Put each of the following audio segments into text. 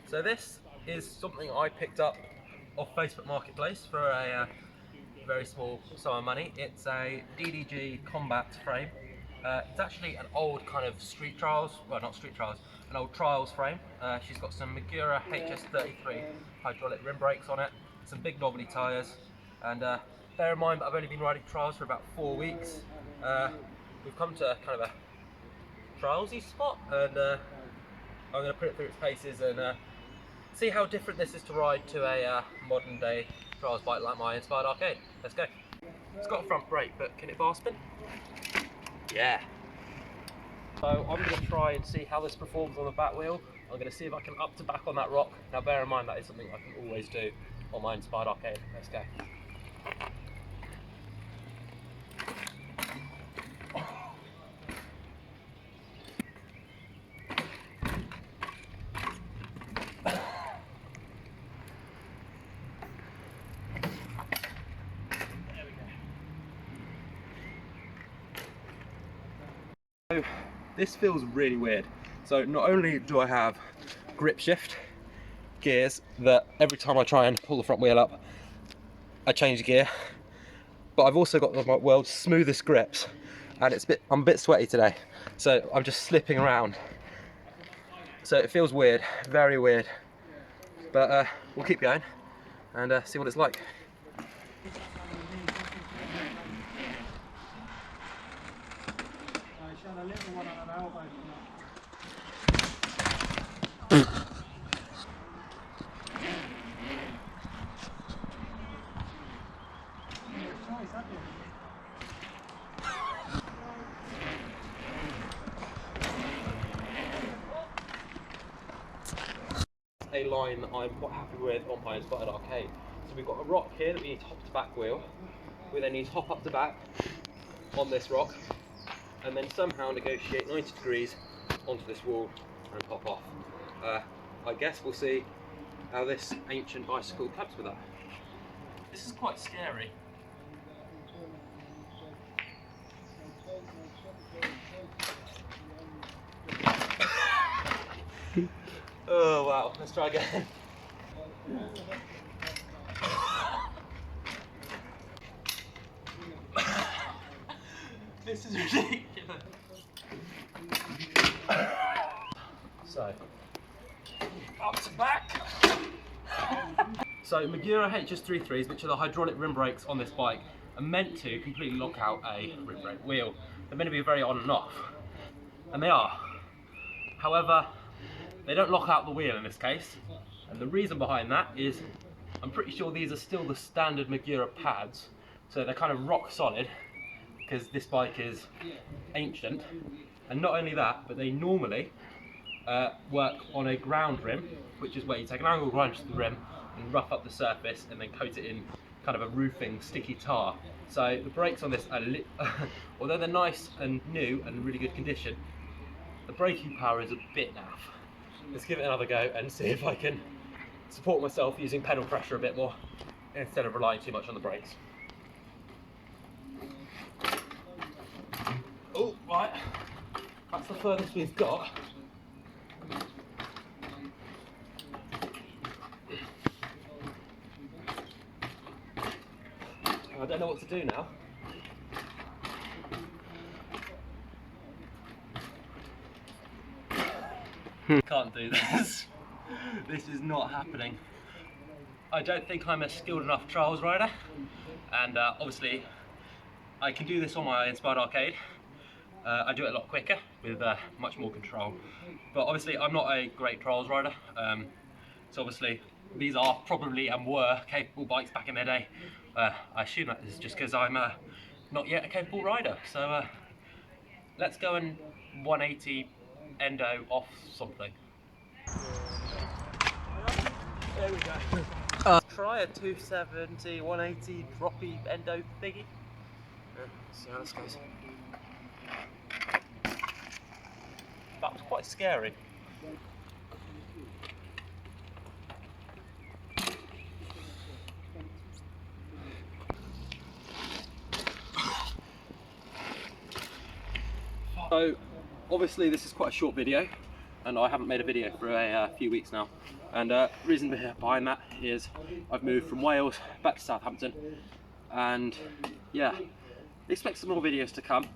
So this is something I picked up off Facebook Marketplace for a very small sum of money. It's a DDG Combat frame. It's actually an old kind of street trials, well not street trials, an old trials frame. She's got some Magura HS33 hydraulic rim brakes on it, some big knobbly tyres, and bear in mind that I've only been riding trials for about 4 weeks. We've come to kind of a trialsy spot, and I'm going to put it through its paces and see how different this is to ride to a modern day trials bike like my Inspired Arcade. Let's go. It's got a front brake, but can it bar spin? Yeah. So I'm going to try and see how this performs on the back wheel. I'm going to see if I can up to back on that rock. Now bear in mind that is something I can always do on my Inspired Arcade. Let's go. So this feels really weird. So not only do I have grip shift gears that every time I try and pull the front wheel up I change gear, but I've also got my world's smoothest grips, and I'm a bit sweaty today, so I'm just slipping around. So it feels weird, very weird, but we'll keep going and see what it's like. A line that I'm quite happy with on my Inspired Arcade. So we've got a rock here that we need to hop to back wheel. We then need to hop up to back on this rock, and then somehow negotiate 90 degrees onto this wall and pop off. I guess we'll see how this ancient bicycle copes with that. This is quite scary. Oh wow, let's try again. This is ridiculous. So, up to back. So Magura HS33s, which are the hydraulic rim brakes on this bike, are meant to completely lock out a rim brake wheel. They're meant to be very on and off, and they are. However, they don't lock out the wheel in this case, and the reason behind that is I'm pretty sure these are still the standard Magura pads, so they're kind of rock solid because this bike is ancient. And not only that, but they normally work on a ground rim, which is where you take an angle grinder to the rim and rough up the surface and then coat it in kind of a roofing sticky tar. So the brakes on this are although they're nice and new and in really good condition, the braking power is a bit naff. Let's give it another go and see if I can support myself using pedal pressure a bit more instead of relying too much on the brakes. Oh, right, that's the furthest we've got. I don't know what to do now. Can't do this. This is not happening. I don't think I'm a skilled enough trials rider, and obviously I can do this on my Inspired Arcade. I do it a lot quicker with much more control, but obviously I'm not a great trials rider, so obviously these are probably and were capable bikes back in their day. I assume that is just because I'm not yet a capable rider, so let's go and 180 endo off something. There we go. Try a 270, 180 droppy endo thingy. See how this goes. That was quite scary. So obviously this is quite a short video, and I haven't made a video for a few weeks now. And reason behind that is I've moved from Wales back to Southampton, and yeah, expect some more videos to come.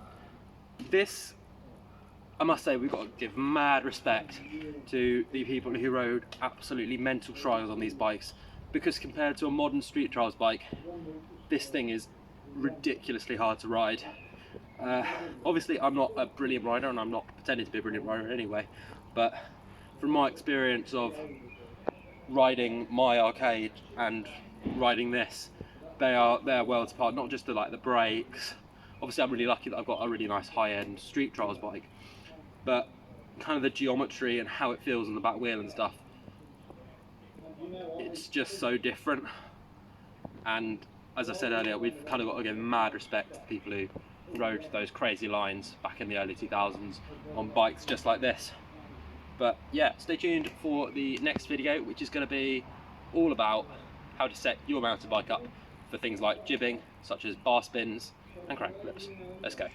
This, I must say, we've got to give mad respect to the people who rode absolutely mental trials on these bikes, because compared to a modern street trials bike, this thing is ridiculously hard to ride. Obviously I'm not a brilliant rider, and I'm not pretending to be a brilliant rider anyway, but from my experience of riding my arcade and riding this, they are worlds apart. Not just the brakes. Obviously I'm really lucky that I've got a really nice high-end street trials bike, but kind of the geometry and how it feels on the back wheel and stuff, it's just so different. And as I said earlier, we've kind of got to give mad respect to the people who rode those crazy lines back in the early 2000s on bikes just like this. But yeah, stay tuned for the next video, which is going to be all about how to set your mountain bike up for things like jibbing, such as bar spins and crank flips. Let's go.